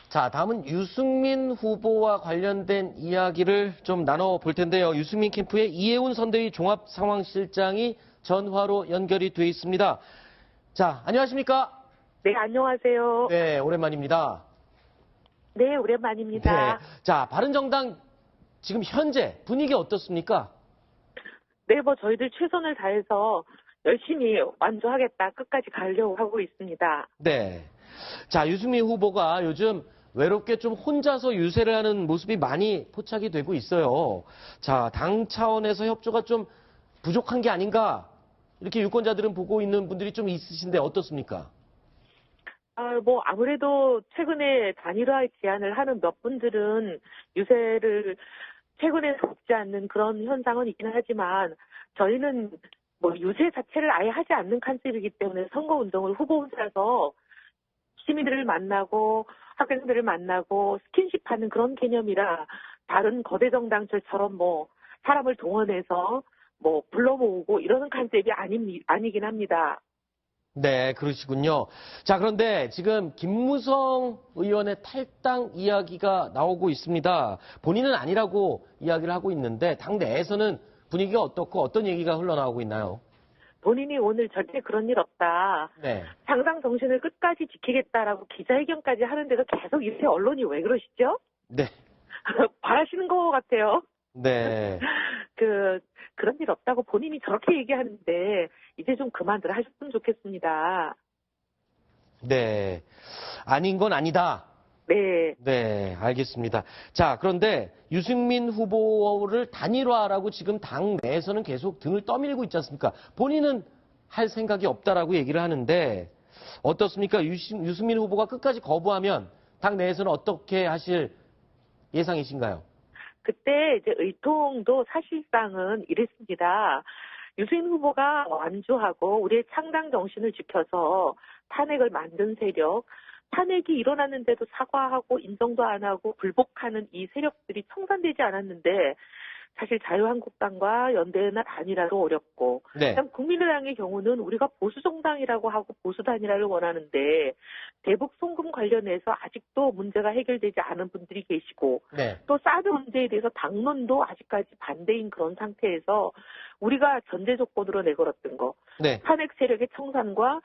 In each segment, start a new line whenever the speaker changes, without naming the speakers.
자, 다음은 유승민 후보와 관련된 이야기를 좀 나눠볼 텐데요. 유승민 캠프의 이해운 선대위 종합상황실장이 전화로 연결이 돼 있습니다. 자, 안녕하십니까?
네, 안녕하세요.
네, 오랜만입니다.
네, 오랜만입니다.
네. 자, 바른정당 지금 현재 분위기 어떻습니까?
네, 저희들 최선을 다해서 열심히 완주하겠다, 끝까지 가려고 하고 있습니다.
네. 자, 유승민 후보가 요즘 외롭게 좀 혼자서 유세를 하는 모습이 많이 포착이 되고 있어요. 자, 당 차원에서 협조가 좀 부족한 게 아닌가? 이렇게 유권자들은 보고 있는 분들이 좀 있으신데 어떻습니까?
아무래도 최근에 단일화 제안을 하는 몇 분들은 유세를 최근에 돕지 않는 그런 현상은 있긴 하지만 저희는 유세 자체를 아예 하지 않는 컨셉이기 때문에 선거운동을 후보 혼자서 시민들을 만나고 학생들을 만나고 스킨십하는 그런 개념이라 다른 거대 정당들처럼 사람을 동원해서 불러 모으고 이러는 컨셉이 아니긴 합니다.
네, 그러시군요. 자, 그런데 지금 김무성 의원의 탈당 이야기가 나오고 있습니다. 본인은 아니라고 이야기를 하고 있는데 당 내에서는 분위기가 어떻고 어떤 얘기가 흘러나오고 있나요?
본인이 오늘 절대 그런 일 없다.
네.
당당 정신을 끝까지 지키겠다라고 기자회견까지 하는데도 계속 이렇게 언론이 왜 그러시죠?
네.
바라시는 것 같아요.
네.
그런 일 없다고 본인이 저렇게 얘기하는데 이제 좀 그만들 하셨으면 좋겠습니다.
네. 아닌 건 아니다.
네.
네, 알겠습니다. 자, 그런데 유승민 후보를 단일화라고 지금 당 내에서는 계속 등을 떠밀고 있지 않습니까? 본인은 할 생각이 없다라고 얘기를 하는데 어떻습니까? 유승민 후보가 끝까지 거부하면 당 내에서는 어떻게 하실 예상이신가요?
그때 이제 의통도 사실상은 이랬습니다. 유승민 후보가 완주하고 우리의 창당 정신을 지켜서 탄핵을 만든 세력, 탄핵이 일어났는데도 사과하고 인정도 안 하고 불복하는 이 세력들이 청산되지 않았는데 사실 자유한국당과 연대나 단일화도 어렵고
네.
국민의당의 경우는 우리가 보수정당이라고 하고 보수단일화를 원하는데 대북 송금 관련해서 아직도 문제가 해결되지 않은 분들이 계시고
네.
또 사드 문제에 대해서 당론도 아직까지 반대인 그런 상태에서 우리가 전제 조건으로 내걸었던 거
네.
탄핵 세력의 청산과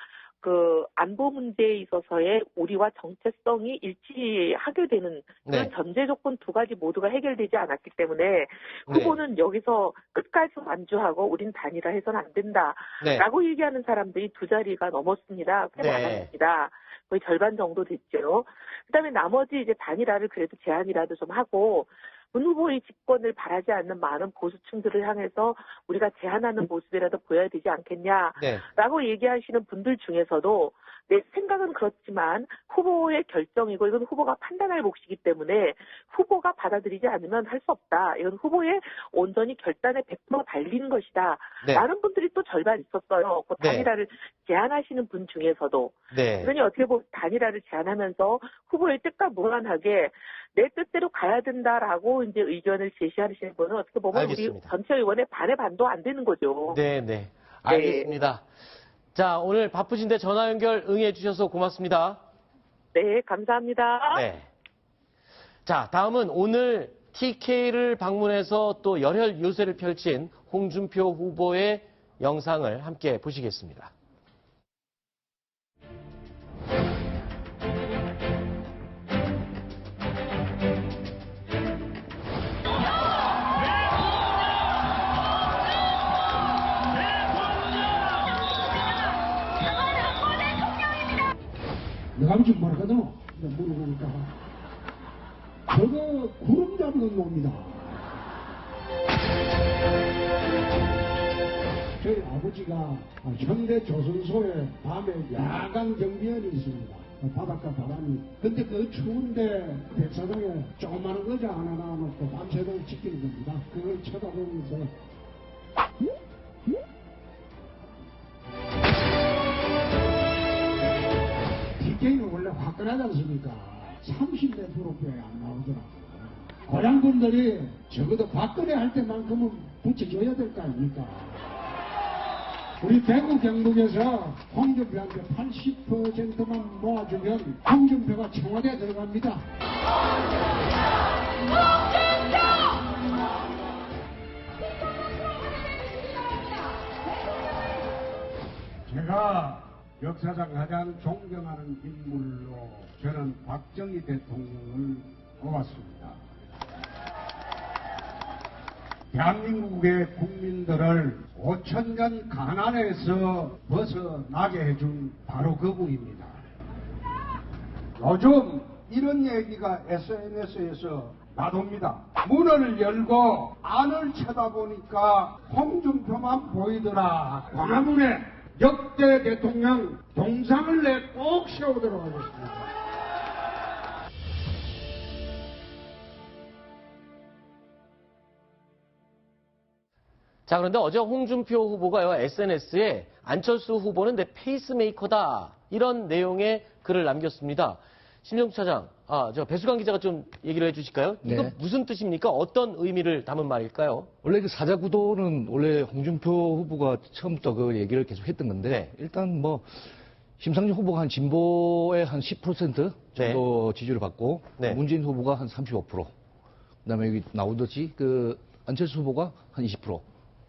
안보 문제에 있어서의 우리와 정체성이 일치하게 되는 그런
네.
전제 조건 두 가지 모두가 해결되지 않았기 때문에 후보는 여기서 끝까지 완주하고 우린 단일화해서는 안 된다라고 얘기하는 사람들이 두 자리가 넘었습니다. 꽤 많았습니다. 거의 절반 정도 됐죠. 그다음에 나머지 이제 단일화를 그래도 제안이라도 좀 하고 문 후보의 집권을 바라지 않는 많은 보수층들을 향해서 우리가 제안하는 모습이라도 보여야 되지 않겠냐라고 얘기하시는 분들 중에서도 내 생각은 그렇지만 후보의 결정이고 이건 후보가 판단할 몫이기 때문에 후보가 받아들이지 않으면 할 수 없다. 이건 후보의 온전히 결단에 100% 달린 것이다. 라는 분들이 또 절반 있었어요. 그 단일화를 제안하시는 분 중에서도. 그러니 어떻게 보면 단일화를 제안하면서 후보의 뜻과 무관하게 내 뜻대로 가야 된다라고 이제 의견을 제시하시는 분은 어떻게 보면 알겠습니다. 우리 전체 의원의 반의 반도 안 되는 거죠.
네. 알겠습니다. 자, 오늘 바쁘신데 전화 연결 응해 주셔서 고맙습니다.
네, 감사합니다.
네. 자, 다음은 오늘 TK를 방문해서 또 열혈 유세를 펼친 홍준표 후보의 영상을 함께 보시겠습니다.
내가 무슨 말하거든? 물어보니까 저거 구름 잡는 놈이다. 저희 아버지가 현대 조선소에 밤에 야간 경비원이 있습니다. 바닷가 바람이. 근데 그 추운데 백사장에 조그마한 의자 하나 놔놓고 밤새도록 지키는 겁니다. 그걸 쳐다보면서 TK는 원래 화끈하지 않습니까? 30몇 프로밖에 안 나오더라고요. 고향분들이 적어도 박근혜 할 때만큼은 붙여줘야 될 거 아닙니까? 우리 대구 경북에서 홍준표한테 80%만 모아주면 홍준표가 청와대에 들어갑니다. 제가 역사상 가장 존경하는 인물로 저는 박정희 대통령을 뽑았습니다. 대한민국의 국민들을 5천년 가난에서 벗어나게 해준 바로 그분입니다. 요즘 이런 얘기가 SNS에서 나옵니다. 문을 열고 안을 쳐다보니까 홍준표만 보이더라. 광화문에 역대 대통령 동상을 내 꼭 세우도록 하겠습니다.
자, 그런데 어제 홍준표 후보가요, SNS에 안철수 후보는 내 페이스메이커다. 이런 내용의 글을 남겼습니다. 심정수 차장, 저 배수관 기자가 좀 얘기를 해 주실까요?
네.
이거 무슨 뜻입니까? 어떤 의미를 담은 말일까요?
원래 그 사자구도는 원래 홍준표 후보가 처음부터 그 얘기를 계속 했던 건데,
네.
일단 뭐, 심상정 후보가 한 진보의 한 10% 정도 지지를 받고,
네.
문재인 후보가 한 35%, 그 다음에 여기 나오듯이 그 안철수 후보가 한 20%.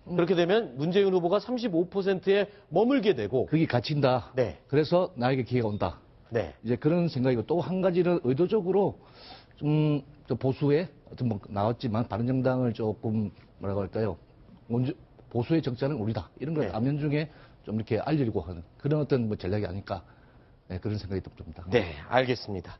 그렇게 되면 문재인 후보가 35%에 머물게 되고,
그게 갇힌다.
네.
그래서 나에게 기회가 온다.
네.
이제 그런 생각이고, 또 한 가지는 의도적으로 좀 보수의 어떤 뭐 나왔지만 바른정당을 조금 뭐라고 할까요? 보수의 정자는 우리다. 이런 걸
네.
안면중에 좀 이렇게 알리려고 하는 그런 어떤 뭐 전략이 아닐까. 네, 그런 생각이 듭니다.
네, 알겠습니다.